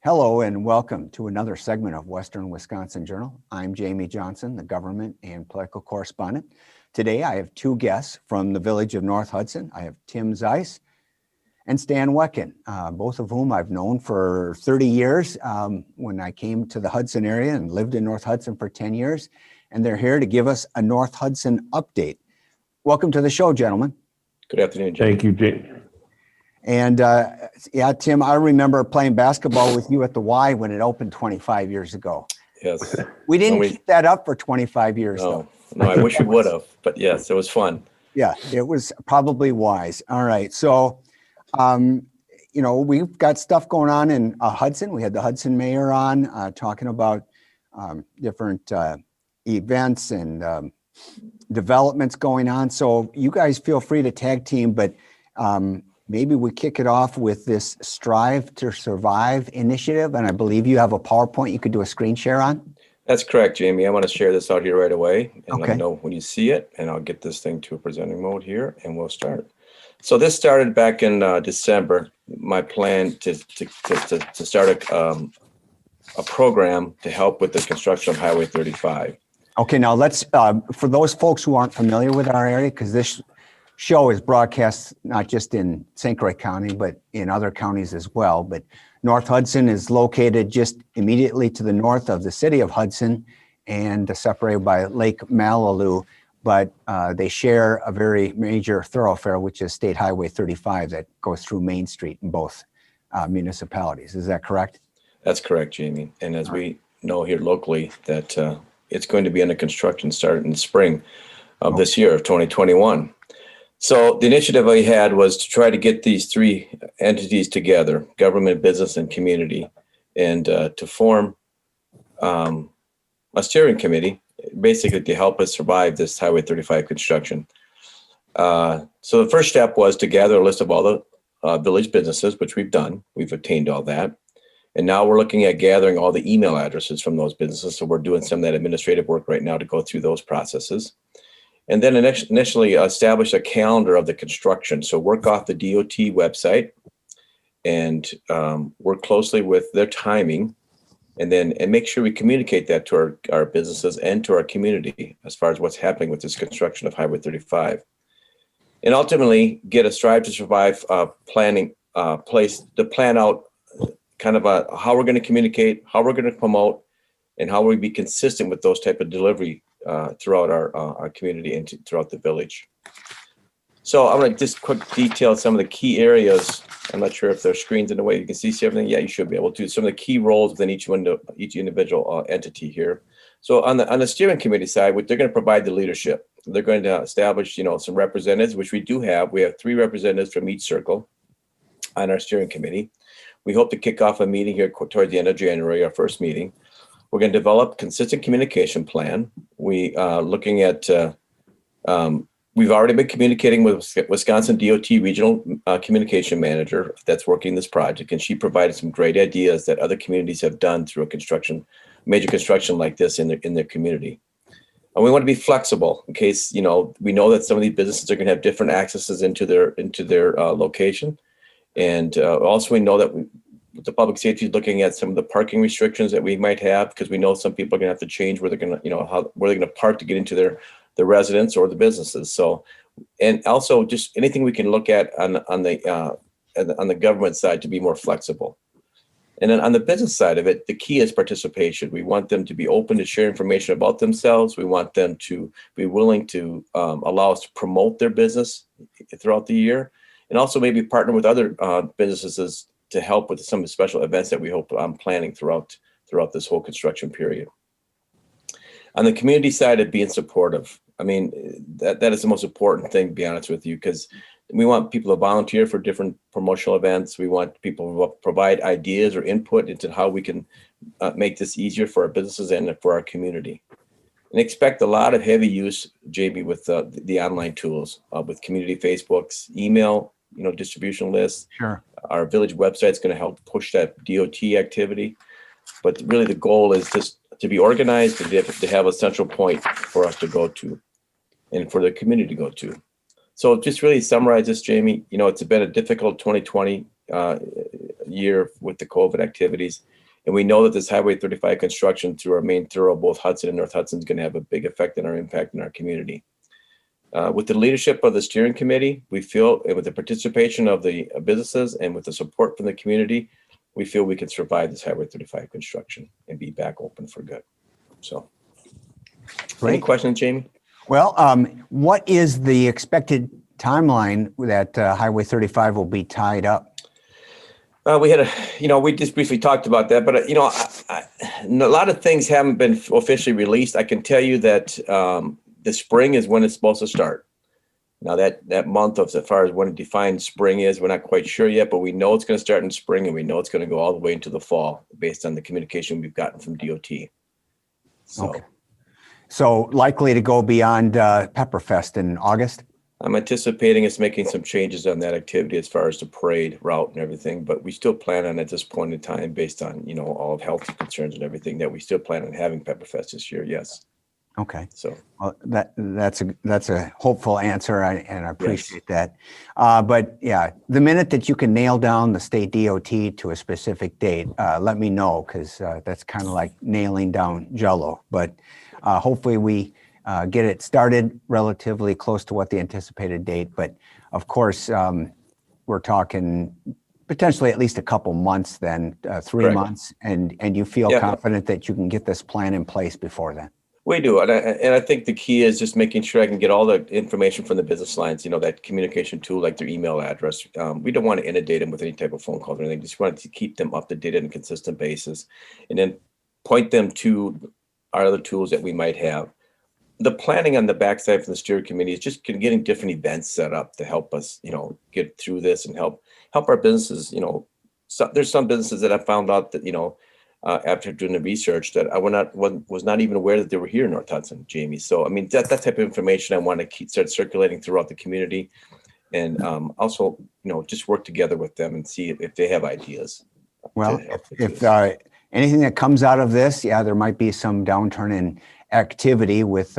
Hello and welcome to another segment of Western Wisconsin Journal. I'm Jamie Johnson, the government and political correspondent. Today I have two guests from the Village of North Hudson. I have Tim Zais and Stan Wekkin, both of whom I've known for 30 years when I came to the Hudson area and lived in North Hudson for 10 years. And they're here to give us a North Hudson update. Welcome to the show, gentlemen. Good afternoon, Jamie. Thank you, Jamie. And yeah, Tim, I remember playing basketball with you at the Y when it opened 25 years ago. Yes. We didn't keep that up for 25 years, though. No, I wish we would have, but yes, it was fun. Yeah, it was probably wise. All right. So, you know, we've got stuff going on in Hudson. We had the Hudson mayor on talking about different events and developments going on. So you guys feel free to tag team, but maybe we kick it off with this Strive to Survive initiative. And I believe you have a PowerPoint you could do a screen share on. That's correct, Jamie. I want to share this out here right away and Okay. let me know when you see it. And I'll get this thing to a presenting mode here and we'll start. So this started back in December. My plan to start a program to help with the construction of Highway 35. Okay, now let's, for those folks who aren't familiar with our area, because this show is broadcast not just in St. Croix County, but in other counties as well. But North Hudson is located just immediately to the north of the city of Hudson and separated by Lake Malilu. But they share a very major thoroughfare, which is State Highway 35 that goes through Main Street in both municipalities. Is that correct? That's correct, Jamie. And as we know here locally, that it's going to be under construction starting in the spring of this year of 2021. So the initiative I had was to try to get these three entities together, government, business, and community, and to form a steering committee, basically to help us survive this Highway 35 construction. So the first step was to gather a list of all the village businesses, which we've done. We've obtained all that. And now we're looking at gathering all the email addresses from those businesses. So we're doing some of that administrative work right now to go through those processes. And then initially establish a calendar of the construction. So work off the DOT website and work closely with their timing and make sure we communicate that to our businesses and to our community as far as what's happening with this construction of Highway 35. And ultimately get a Strive to Survive planning place to plan out kind of how we're going to communicate, how we're going to promote, and how we be consistent with those type of delivery throughout our community and throughout the village. So I'm going to just quick detail some of the key areas. I'm not sure if there's screens in the way you can see everything. Yeah, you should be able to. Some of the key roles within each individual entity here. So on the steering committee side, they're going to provide the leadership. They're going to establish, some representatives, which we do have. We have 3 representatives from each circle on our steering committee. We hope to kick off a meeting here toward the end of January, our first meeting. We're going to develop consistent communication plan. We looking at, we've already been communicating with Wisconsin DOT regional communication manager that's working this project. And she provided some great ideas that other communities have done through a major construction like this in their community. And we want to be flexible in case, we know that some of these businesses are going to have different accesses into their location. And also we know that the public safety is looking at some of the parking restrictions that we might have, because we know some people are going to have to change where they're going to, where they're going to park to get into their residence or the businesses. So, and also just anything we can look at on the government side to be more flexible. And then on the business side of it, the key is participation. We want them to be open to share information about themselves. We want them to be willing to allow us to promote their business throughout the year, and also maybe partner with other businesses to help with some of the special events that we hope planning throughout this whole construction period. On the community side of being supportive, I mean, that is the most important thing, to be honest with you, because we want people to volunteer for different promotional events. We want people to provide ideas or input into how we can make this easier for our businesses and for our community. And expect a lot of heavy use, Jamie, with the online tools, with community Facebooks, email, distribution lists. Sure. Our village website is going to help push that DOT activity. But really the goal is just to be organized and to have a central point for us to go to and for the community to go to. So just really summarize this, Jamie, it's been a difficult 2020 year with the COVID activities. And we know that this Highway 35 construction through our main thorough, both Hudson and North Hudson, is going to have a big effect on our impact in our community. With the leadership of the steering committee, we feel, and with the participation of the businesses and with the support from the community, we feel we can survive this Highway 35 construction and be back open for good. So, any questions, Jamie? Well, what is the expected timeline that Highway 35 will be tied up? We had we just briefly talked about that, but a lot of things haven't been officially released. I can tell you that the spring is when it's supposed to start. Now that month of, as far as when defined spring is, we're not quite sure yet, but we know it's going to start in spring, and we know it's going to go all the way into the fall based on the communication we've gotten from DOT. So, okay. So likely to go beyond Pepperfest in August? I'm anticipating it's making some changes on that activity as far as the parade route and everything, but we still plan on, at this point in time, based on, all of health concerns and everything, that we still plan on having Pepperfest this year. Yes. Okay. So well, that's a hopeful answer, and I appreciate that. But yeah, the minute that you can nail down the state DOT to a specific date, let me know, because that's kind of like nailing down Jell-O. But hopefully we get it started relatively close to what the anticipated date. But of course, we're talking potentially at least a couple months then, 3 Correct. months, and you feel confident that you can get this plan in place before then. We do, and I think the key is just making sure I can get all the information from the business lines, that communication tool, like their email address. We don't want to inundate them with any type of phone calls or anything. Just want to keep them up to date on a consistent basis, and then point them to our other tools that we might have. The planning on the backside from the steering committee is just getting different events set up to help us, get through this and help our businesses. There's some businesses that I found out that, after doing the research, that I was not even aware that they were here in North Hudson, Jamie. So, I mean, that type of information I want to start circulating throughout the community, and also, just work together with them and see if they have ideas. Well, if anything that comes out of this, there might be some downturn in activity with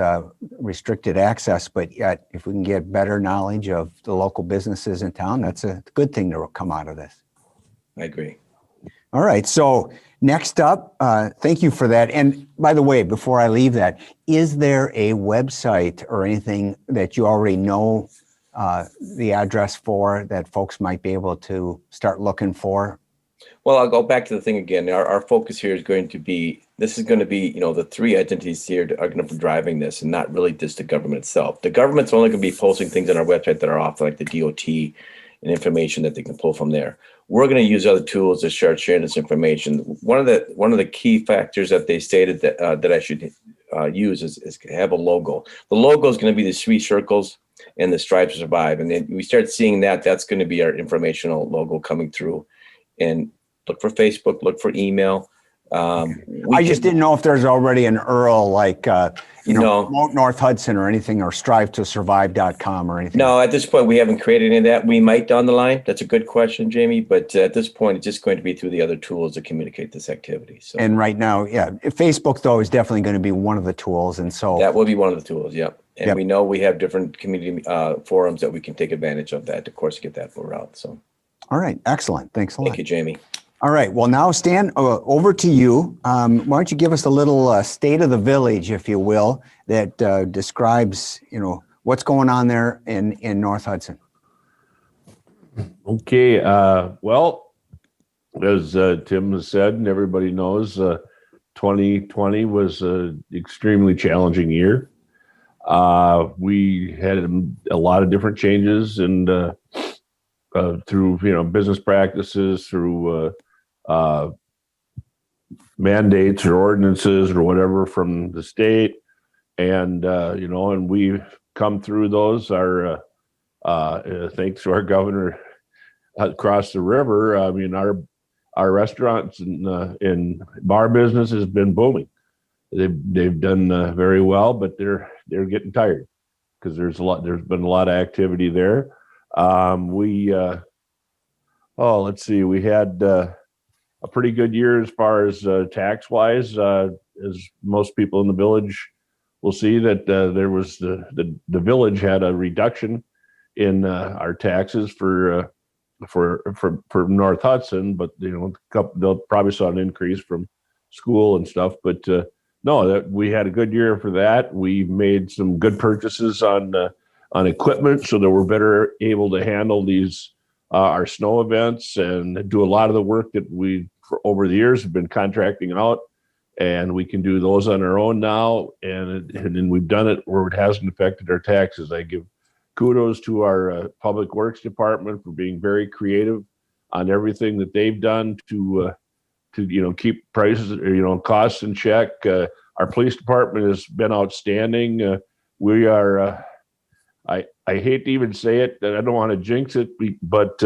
restricted access, but yet if we can get better knowledge of the local businesses in town, that's a good thing to come out of this. I agree. All right. So next up, thank you for that. And by the way, before I leave that, is there a website or anything that you already know the address for that folks might be able to start looking for? Well, I'll go back to the thing again. Our focus here is going to be, the three entities here are going to be driving this, and not really just the government itself. The government's only going to be posting things on our website that are off, like the DOT and information that they can pull from there. We're going to use other tools to start sharing this information. One of the key factors that they stated that I should use is have a logo. The logo is going to be the 3 circles and the stripe to survive. And then we start seeing that's going to be our informational logo coming through. And look for Facebook, look for email. I just didn't know if there's already an URL like, Promote North Hudson or anything, or strive2survive.com or anything. No, at this point, we haven't created any of that. We might down the line. That's a good question, Jamie. But at this point, it's just going to be through the other tools to communicate this activity. So, and right now, Facebook, though, is definitely going to be one of the tools. And so that will be one of the tools. Yep. And we know we have different community forums that we can take advantage of that, of course, to get that word out. So, all right. Excellent. Thanks a lot. Thank you, Jamie. All right. Well, now, Stan, over to you. Why don't you give us a little state of the village, if you will, that describes, what's going on there in North Hudson. Okay. Well, as Tim has said, and everybody knows, 2020 was an extremely challenging year. We had a lot of different changes, and through business practices, through mandates or ordinances or whatever from the state, and and we've come through those. Our thanks to our governor across the river. I mean, our restaurants and bar business has been booming. They've done very well, but they're getting tired because there's been a lot of activity there. Let's see, we had a pretty good year as far as tax wise, as most people in the village will see that there was the village had a reduction in our taxes for for North Hudson, but they'll probably saw an increase from school and stuff. But no, that we had a good year for that. We made some good purchases on equipment so that we're better able to handle these our snow events and do a lot of the work that we for over the years have been contracting out. And we can do those on our own now, and then we've done it where it hasn't affected our taxes. I give kudos to our Public Works Department for being very creative on everything that they've done to keep prices, costs in check. Our police department has been outstanding. We are, I hate to even say it, I don't want to jinx it, but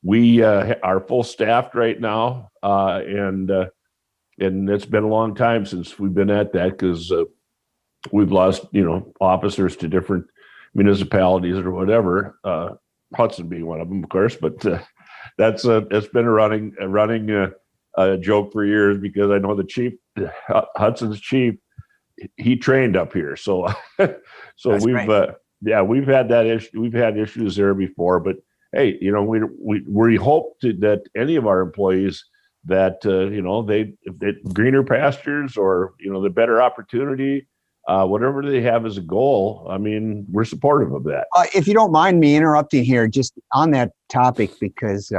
we are full staffed right now, and it's been a long time since we've been at that because we've lost, officers to different municipalities or whatever. Hudson being one of them, of course. But it's been a running joke for years because I know the chief, Hudson's chief, he trained up here. So we've had that issue. We've had issues there before. But hey, we hope that any of our employees that they greener pastures or the better opportunity, whatever they have as a goal. I mean, we're supportive of that. If you don't mind me interrupting here, just on that topic, because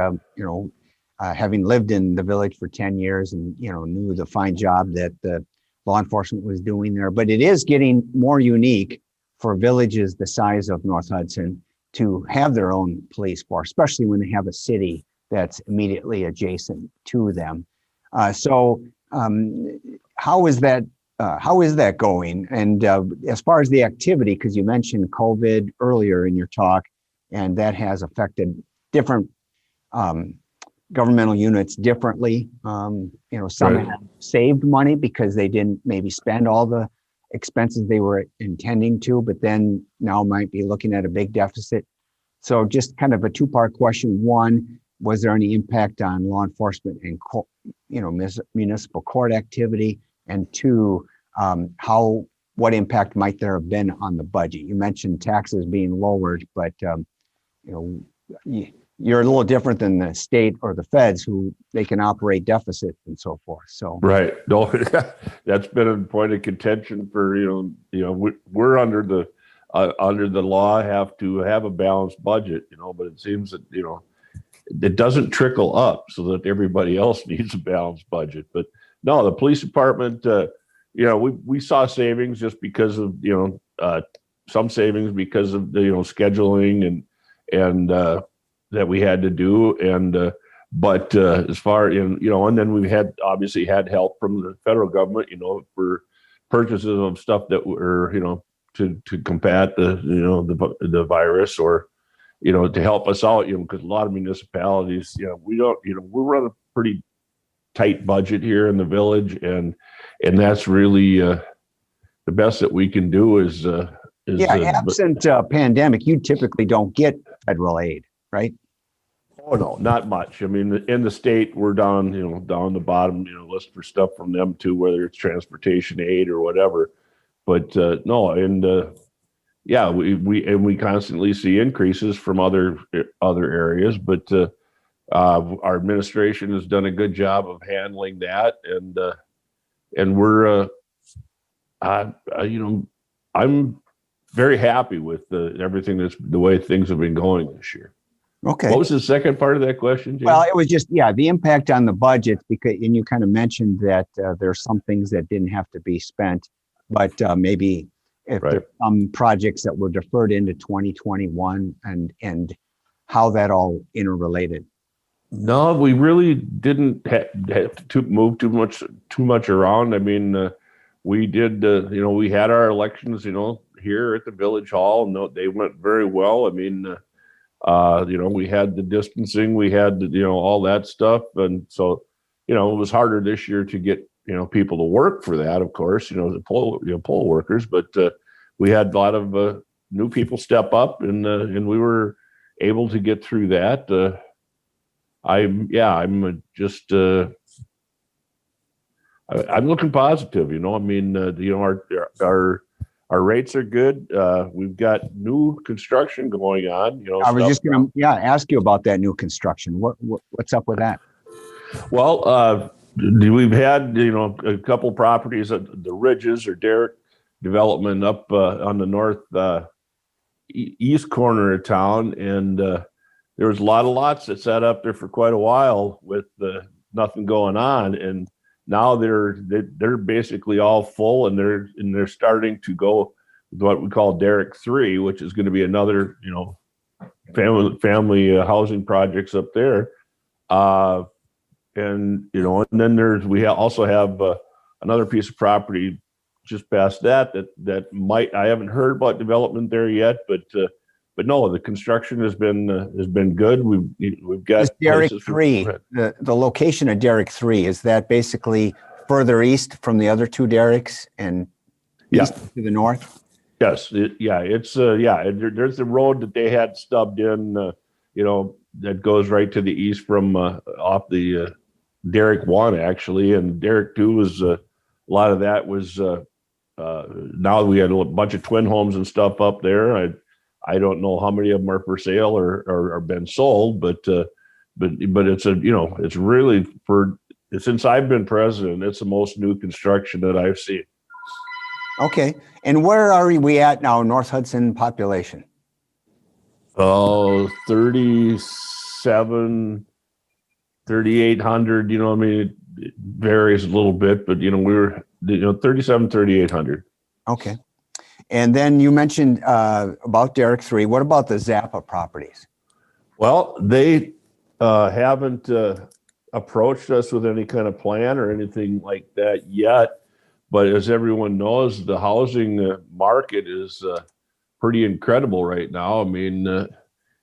having lived in the village for 10 years and knew the fine job that the law enforcement was doing there, but it is getting more unique for villages the size of North Hudson to have their own police force, especially when they have a city that's immediately adjacent to them. So how is that going? And as far as the activity, because you mentioned COVID earlier in your talk, and that has affected different governmental units differently. Some Right. have saved money because they didn't maybe spend all the expenses they were intending to, but then now might be looking at a big deficit. So just kind of a two-part question. One, was there any impact on law enforcement and municipal court activity? And two, what impact might there have been on the budget? You mentioned taxes being lowered, but you're a little different than the state or the feds, who they can operate deficits and so forth. So Right. No, that's been a point of contention for we're under the law have to have a balanced budget, but it seems that it doesn't trickle up so that everybody else needs a balanced budget. But no, the police department, we saw savings just because of some savings because of the scheduling and that we had to do, and but as far and then we had obviously had help from the federal government, for purchases of stuff that were to combat the virus, or to help us out, because a lot of municipalities, we don't, we run a pretty tight budget here in the village, and that's really the best that we can do is absent pandemic, you typically don't get federal aid, right? Oh no, not much. I mean, in the state, we're down the bottom, list for stuff from them too, whether it's transportation aid or whatever. But no, and we constantly see increases from other areas, but our administration has done a good job of handling that, and we're I'm very happy with everything the way things have been going this year. Okay. What was the second part of that question, James? Well, it was just, the impact on the budget, and you kind of mentioned that there's some things that didn't have to be spent, but maybe if Right. there's some projects that were deferred into 2021 and how that all interrelated. No, we really didn't have to move too much around. I mean, we did, we had our elections, here at the village hall, and they went very well. I mean, we had the distancing, we had, all that stuff. And so, it was harder this year to get, people to work for that, of course, the poll workers, but we had a lot of new people step up, and we were able to get through that. I'm looking positive, I mean, our our rates are good. We've got new construction going on. I was stuff just going to, ask you about that new construction. What's up with that? Well, we've had, a couple properties at the Ridges or Derrick development up on the north east corner of town. And there was a lot of lots that sat up there for quite a while with nothing going on. And now they're basically all full, and they're starting to go with what we call Derrick 3, which is going to be another, family housing projects up there. And then we also have another piece of property just past that I haven't heard about development there yet, but no, the construction has been good. We've got Is Derrick 3, the location of Derrick 3, is that basically further east from the other two Derricks and east to the north? Yes, it's there's a road that they had stubbed in, that goes right to the east from off the Derrick 1 actually, and Derrick 2 was a lot of that was now we had a bunch of twin homes and stuff up there. I don't know how many of them are for sale or been sold, but it's it's really since I've been president, it's the most new construction that I've seen. Okay. And where are we at now, North Hudson population? Oh, 37, 3,800, it varies a little bit, but we were 37, 3,800. Okay. And then you mentioned about Derrick 3. What about the Zappa properties? Well, they haven't approached us with any kind of plan or anything like that yet. But as everyone knows, the housing market is pretty incredible right now. I mean,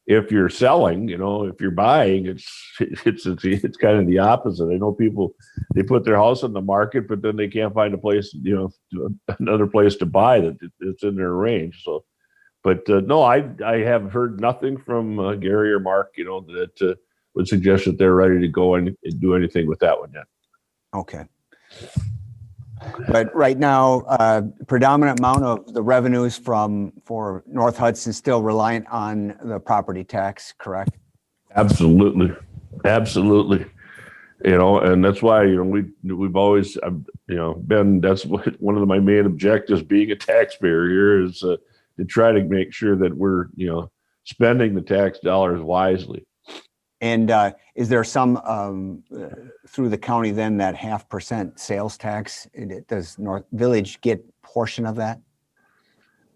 if you're selling, if you're buying, it's kind of the opposite. I know people, they put their house on the market, but then they can't find a place, another place to buy that it's in their range. So, but no, I have heard nothing from Gary or Mark, that would suggest that they're ready to go and do anything with that one yet. Okay. But right now, predominant amount of the revenues for North Hudson still reliant on the property tax, correct? Absolutely. And that's why, we've always, been, that's one of my main objectives being a taxpayer here is to try to make sure that we're, spending the tax dollars wisely. And is there some through the county then that 0.5% sales tax? Does North Village get portion of that?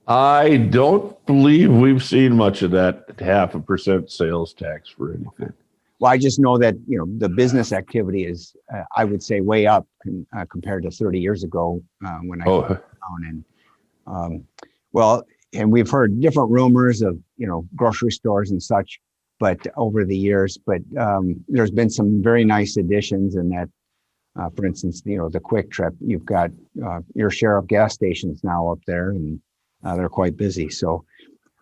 I don't believe we've seen much of that 0.5% sales tax for anything. Well, I just know that, the business activity is, I would say, way up compared to 30 years ago when I came down. And and we've heard different rumors of, grocery stores and such, but over the years, there's been some very nice additions in that, for instance, the Quick Trip, you've got your share of gas stations now up there, and they're quite busy. So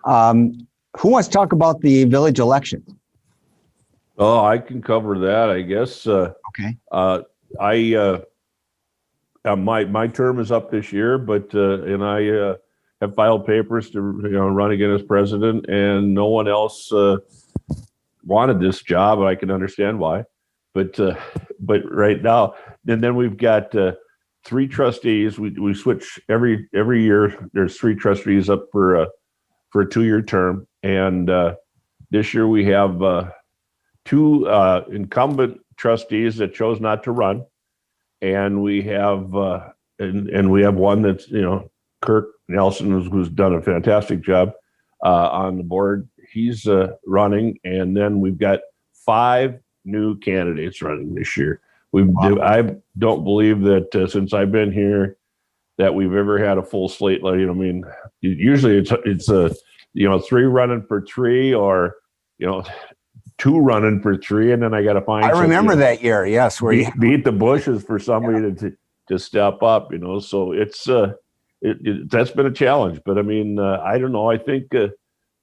who wants to talk about the village election? Oh, I can cover that, I guess. Okay. My term is up this year, and I have filed papers to run again as president, and no one else wanted this job. I can understand why, but right now, and then we've got 3 trustees. We switch every year. There's 3 trustees up for a 2-year term, and this year we have 2 incumbent trustees that chose not to run, and we have we have one that's Kirk Nelson, who's done a fantastic job on the board. He's running, and then we've got 5 new candidates running this year. I don't believe that since I've been here that we've ever had a full slate. Usually it's 3 running for 3, or 2 running for 3, and then I got to find. I remember that year, yes, where you beat the bushes for somebody to step up. So it's that's been a challenge. But I don't know. I think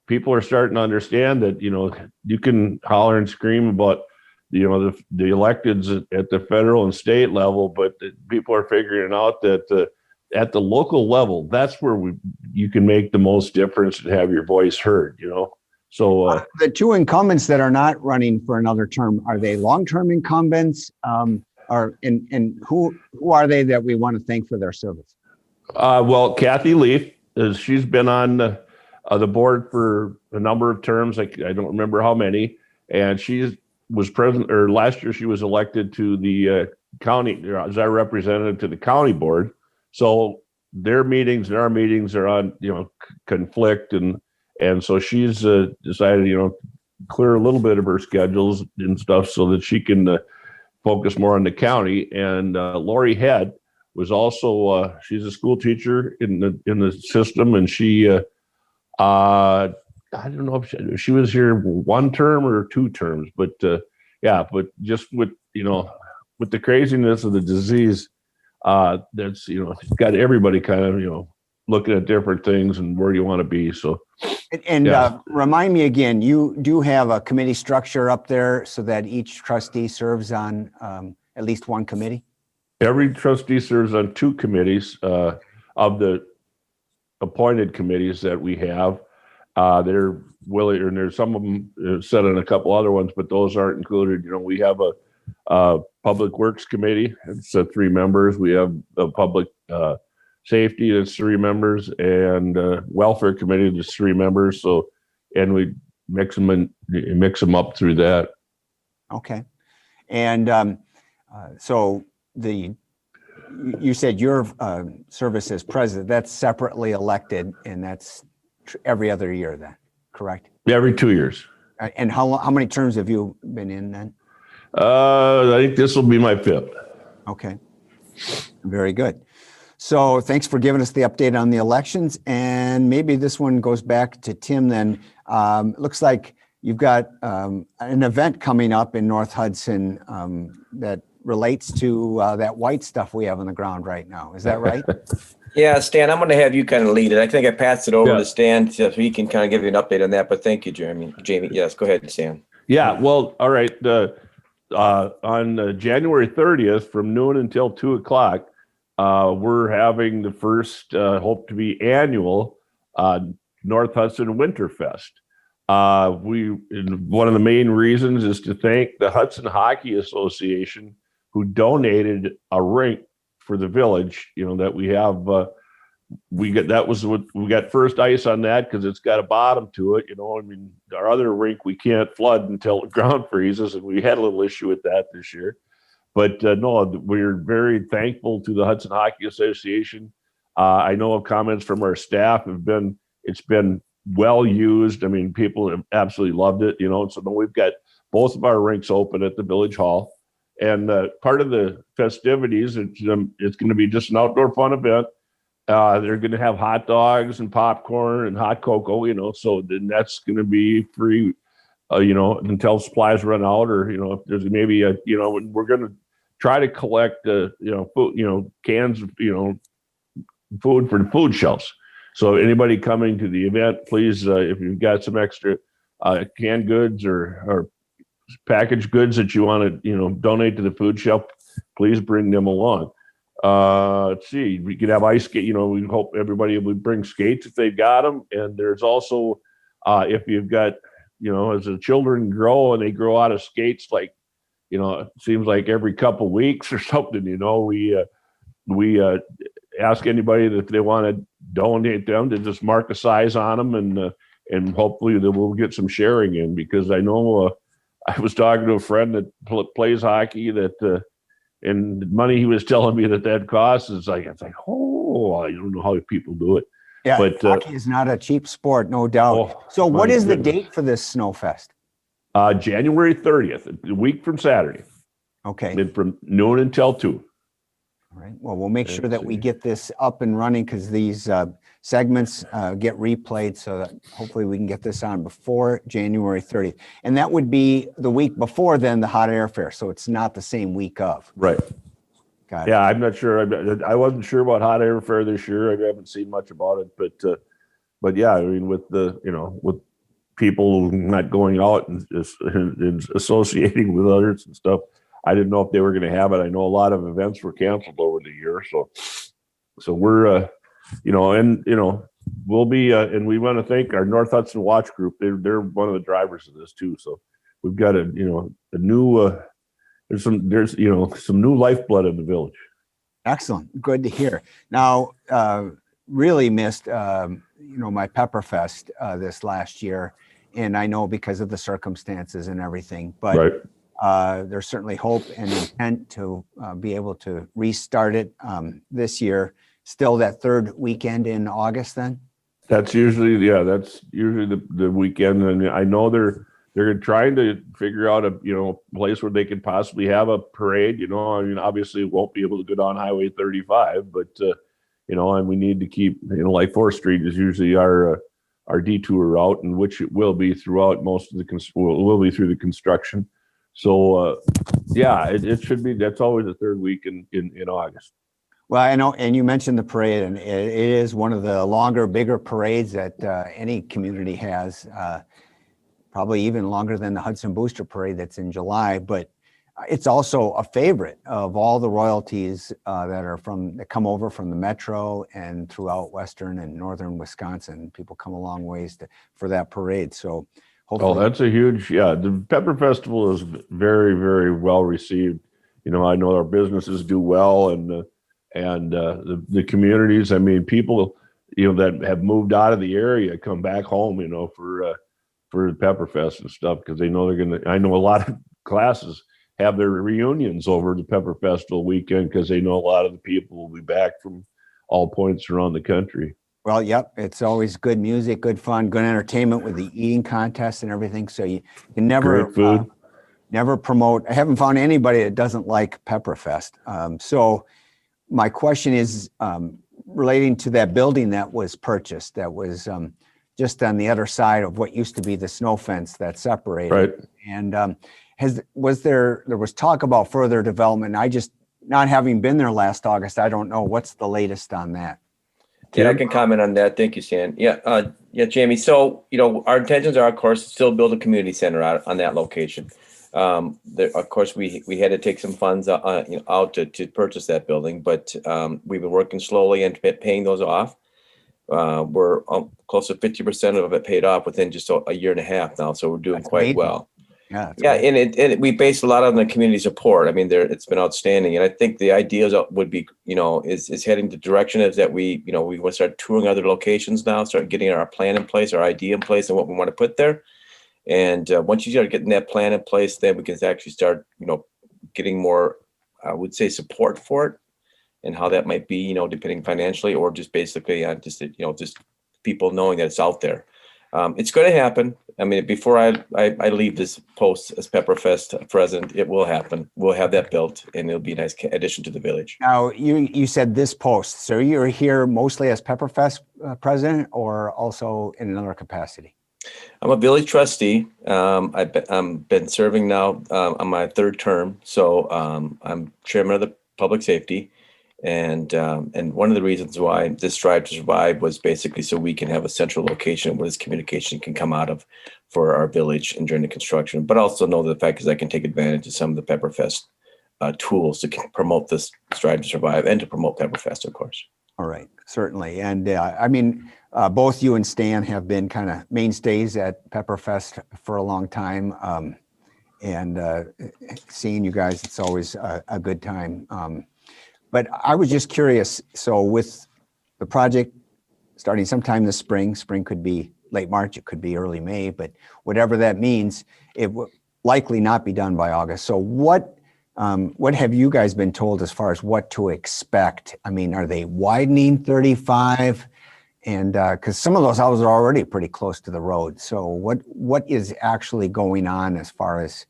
people are starting to understand that you can holler and scream about the electeds at the federal and state level, but people are figuring out that at the local level, that's where you can make the most difference and have your voice heard, you know? So the two incumbents that are not running for another term, are they long-term incumbents? And who are they that we want to thank for their service? well, Kathy Leaf, she's been on the board for a number of terms. I don't remember how many. And she was president, or last year she was elected to the county, as our representative to the county board. So their meetings and our meetings are on, you know, conflict. And so she's decided, you know, clear a little bit of her schedules and stuff so that she can focus more on the county. And Lori Head was also, she's a school teacher in the system. And she, I don't know if she was here one term or two terms, but yeah, but just with, you know, with the craziness of the disease, that's, you know, it's got everybody kind of, you know, looking at different things and where you want to be. So, And yeah. remind me again, you do have a committee structure up there so that each trustee serves on at least one committee? Every trustee serves on two committees of the appointed committees that we have. They're willing, and there's some of them set on a couple other ones, but those aren't included. You know, we have a public works committee. It's 3 members. We have a public safety, that's 3 members, and welfare committee, there's 3 members. So, and we mix them up through that. Okay. And so you said your service as president, that's separately elected, and that's every other year then, correct? Every 2 years. And how many terms have you been in then? I think this will be my 5th. Okay. Very good. So thanks for giving us the update on the elections. And maybe this one goes back to Tim then. Looks like you've got an event coming up in North Hudson that relates to that white stuff we have on the ground right now. Is that right? Yeah, Stan, I'm going to have you kind of lead it. I think I passed it over Yeah. to Stan so he can kind of give you an update on that. But thank you, Jamie. Yes, go ahead, Stan. Yeah, well, all right. On January 30th, from noon until 2 o'clock, we're having the first, hope to be annual, North Hudson Winterfest. One of the main reasons is to thank the Hudson Hockey Association, who donated a rink for the village. You know, that we have, we got first ice on that because it's got a bottom to it. You know, I mean, our other rink we can't flood until the ground freezes, and we had a little issue with that this year. But no, we're very thankful to the Hudson Hockey Association. I know of comments from our staff it's been well used. I mean, people have absolutely loved it. You know, so we've got both of our rinks open at the Village Hall, and part of the festivities, it's going to be just an outdoor fun event. They're going to have hot dogs and popcorn and hot cocoa, you know, so then that's going to be free, you know, until supplies run out, or, you know, if there's maybe you know, we're going to try to collect, you know, food, you know, cans of, you know, food for the food shelves. So anybody coming to the event, please, if you've got some extra canned goods or packaged goods that you want to, you know, donate to the food shelf, please bring them along. Let's see, we could have ice skate, you know, we hope everybody would bring skates if they've got them. And there's also, if you've got, you know, as the children grow and they grow out of skates, like, you know, it seems like every couple of weeks or something, you know, we ask anybody that if they want to donate them to just mark a size on them, and hopefully that we'll get some sharing in, because I know I was talking to a friend that plays hockey that, and the money he was telling me that costs is like, it's like, oh, I don't know how people do it. Yeah, but hockey is not a cheap sport, no doubt. Oh, So what my is the goodness. date for this Snowfest? January 30th, a week from Saturday, Okay. and from noon until 2. All right. Well, we'll make sure Let's that we see. get this up and running, because these segments get replayed, so that hopefully we can get this on before January 30th. And that would be the week before then, the hot air fair. So it's not the same week of. Right. Got it. Yeah, I'm not sure. I wasn't sure about hot air fair this year. I haven't seen much about it, but yeah, I mean, with the, you know, with people not going out and associating with others and stuff, I didn't know if they were going to have it. I know a lot of events were canceled over the year, so So we're, we'll be, and we want to thank our North Hudson Watch Group. They're one of the drivers of this too. So we've got a new, there's some new lifeblood in the village. Excellent. Good to hear. Now, really missed, my Pepperfest this last year. And I know because of the circumstances and everything, but Right. there's certainly hope and intent to be able to restart it this year. Still that third weekend in August then? That's usually the weekend. And I know they're trying to figure out a place where they could possibly have a parade. Obviously it won't be able to go down Highway 35, but and we need to keep like 4th Street is usually our detour route, and which it will be throughout most of the will be through the construction. So it should be. That's always the third week in August. Well, I know, and you mentioned the parade, and it is one of the longer, bigger parades that any community has. Probably even longer than the Hudson Booster Parade that's in July, but it's also a favorite of all the royalties that come over from the metro and throughout western and northern Wisconsin. People come a long ways for that parade. So hopefully. Oh, that's a huge, the Pepper Festival is very, very well received. I know our businesses do well, and the communities. I mean, people, that have moved out of the area come back home, for the Pepperfest and stuff, because they know I know a lot of classes have their reunions over the Pepper Festival weekend because they know a lot of the people will be back from all points around the country. Well, yep. It's always good music, good fun, good entertainment with the eating contest and everything. So you can never, Great food. Never promote. I haven't found anybody that doesn't like Pepperfest. So my question is relating to that building that was purchased, that was just on the other side of what used to be the snow fence that separated. Right. And there was talk about further development. I just, not having been there last August, I don't know what's the latest on that. Yeah, I can comment on that. Thank you, Stan. Yeah, Jamie. So, our intentions are, of course, to still build a community center on that location. Of course, we had to take some funds out to purchase that building, but we've been working slowly and paying those off. We're close to 50% of it paid off within just a year and a half now, so we're doing That's quite amazing. well. Yeah. And we base a lot on the community support. I mean, it's been outstanding, and I think the ideas would be, is heading the direction is that we want to start touring other locations now, start getting our plan in place, our idea in place, and what we want to put there. And once you start getting that plan in place, then we can actually start, getting more, I would say, support for it, and how that might be, depending financially, or just basically on just people knowing that it's out there. It's going to happen. I mean, before I leave this post as Pepperfest president, it will happen. We'll have that built, and it'll be a nice addition to the village. Now, you said this post, so you're here mostly as Pepperfest president, or also in another capacity? I'm a village trustee. I've been serving now on my third term. So I'm chairman of the public safety. And one of the reasons why this Strive to Survive was basically so we can have a central location where this communication can come out of for our village and during the construction, but also know the fact is I can take advantage of some of the Pepperfest tools to promote this Strive to Survive and to promote Pepperfest, of course. All right, certainly. And I mean, both you and Stan have been kind of mainstays at Pepperfest for a long time. And seeing you guys, it's always a good time. But I was just curious, so with the project starting sometime this spring could be late March, it could be early May, but whatever that means, it will likely not be done by August. So what have you guys been told as far as what to expect? I mean, are they widening 35? And because some of those houses are already pretty close to the road. So what is actually going on as far as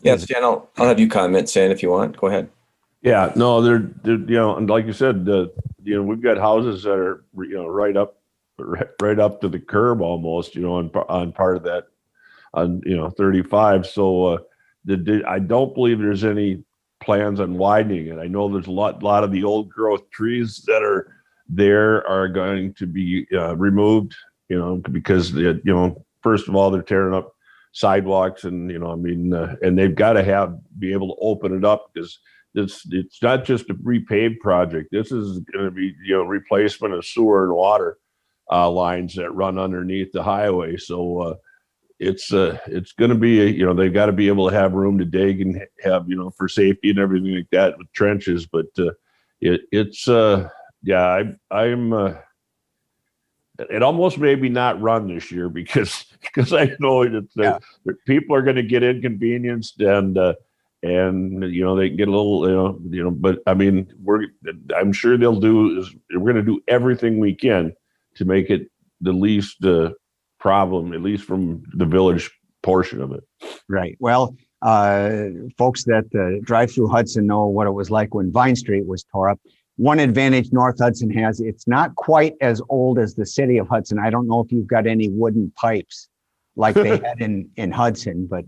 Yeah, Stan, I'll have you comment, Stan, if you want. Go ahead. Yeah, no, they're and like you said, we've got houses that are right up to the curb almost, on part of that, on 35. So I don't believe there's any plans on widening it. I know there's a lot of the old growth trees that are there are going to be removed, because first of all they're tearing up sidewalks, and and they've got to be able to open it up, because it's not just a repave project. This is going to be, replacement of sewer and water lines that run underneath the highway. So it's going to be, they've got to be able to have room to dig and have, for safety and everything like that with trenches. But I'm it almost made me not run this year because I know that people are going to get inconvenienced and they can get a little, but I mean, I'm sure we're going to do everything we can to make it the least problem, at least from the village portion of it. Right. Well, folks that drive through Hudson know what it was like when Vine Street was tore up. One advantage North Hudson has, it's not quite as old as the city of Hudson. I don't know if you've got any wooden pipes like they had in Hudson, but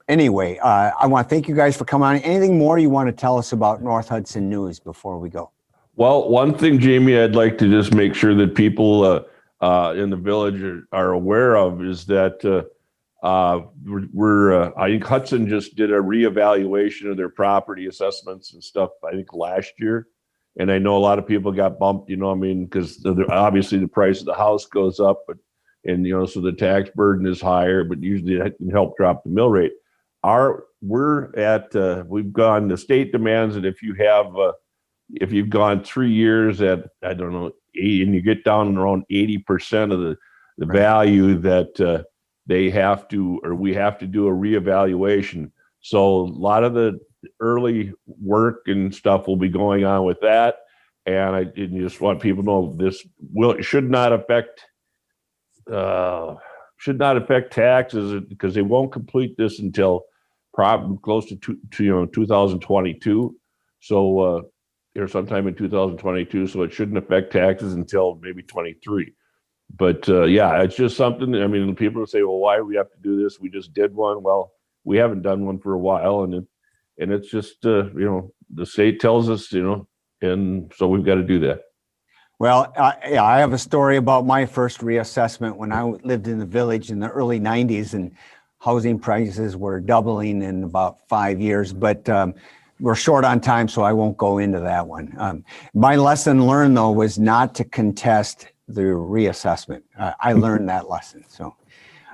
anyway, I want to thank you guys for coming on. Anything more you want to tell us about North Hudson news before we go? Well, one thing, Jamie, I'd like to just make sure that people in the village are aware of is that I think Hudson just did a reevaluation of their property assessments and stuff, I think last year. And I know a lot of people got bumped, because obviously the price of the house goes up, so the tax burden is higher, but usually that can help drop the mill rate. The state demands that if you've gone 3 years at, I don't know, 80, and you get down around 80% of the value that we have to do a reevaluation. So a lot of the early work and stuff will be going on with that. And I just want people to know this should not affect taxes because they won't complete this until probably close to 2022. So or sometime in 2022. So it shouldn't affect taxes until maybe 23. But it's just something. I mean, people say, "Well, why do we have to do this? We just did one." Well, we haven't done one for a while, and it's just the state tells us, and so we've got to do that. Well, I have a story about my first reassessment when I lived in the village in the early 90s, and housing prices were doubling in about 5 years. But we're short on time, so I won't go into that one. My lesson learned, though, was not to contest the reassessment. I learned that lesson. So,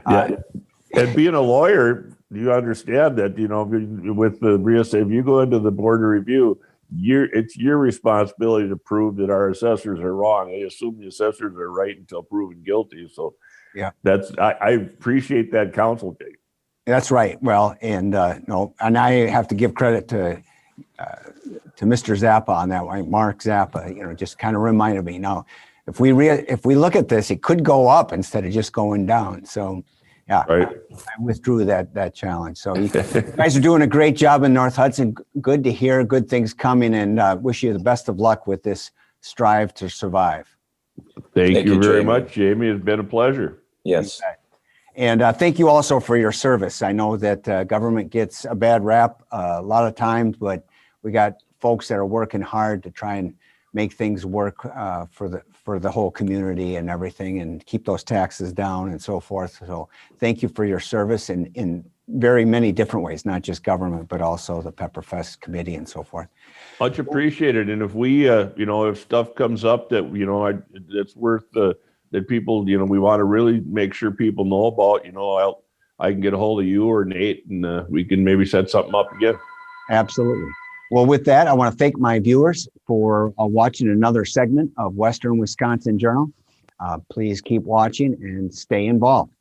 and being a lawyer, you understand that, with the reassessment, if you go into the board of review, it's your responsibility to prove that our assessors are wrong. They assume the assessors are right until proven guilty. So, I appreciate that counsel, Jake. That's right. Well, and and I have to give credit to Mr. Zappa on that one, Mark Zappa. Just kind of reminded me. Now, if we look at this, it could go up instead of just going down. So, I withdrew that challenge. So you guys are doing a great job in North Hudson. Good to hear. Good things coming, and wish you the best of luck with this strive to survive. Thank you very much, Jamie. It's been a pleasure. Yes. And thank you also for your service. I know that government gets a bad rap a lot of times, but we got folks that are working hard to try and make things work for the whole community and everything, and keep those taxes down and so forth. So thank you for your service in very many different ways, not just government, but also the Pepperfest committee and so forth. Much appreciated. And if we, if stuff comes up that, that's worth that people, we want to really make sure people know about, I can get a hold of you or Nate, and we can maybe set something up again. Absolutely. Well, with that, I want to thank my viewers for watching another segment of Western Wisconsin Journal. Please keep watching and stay involved.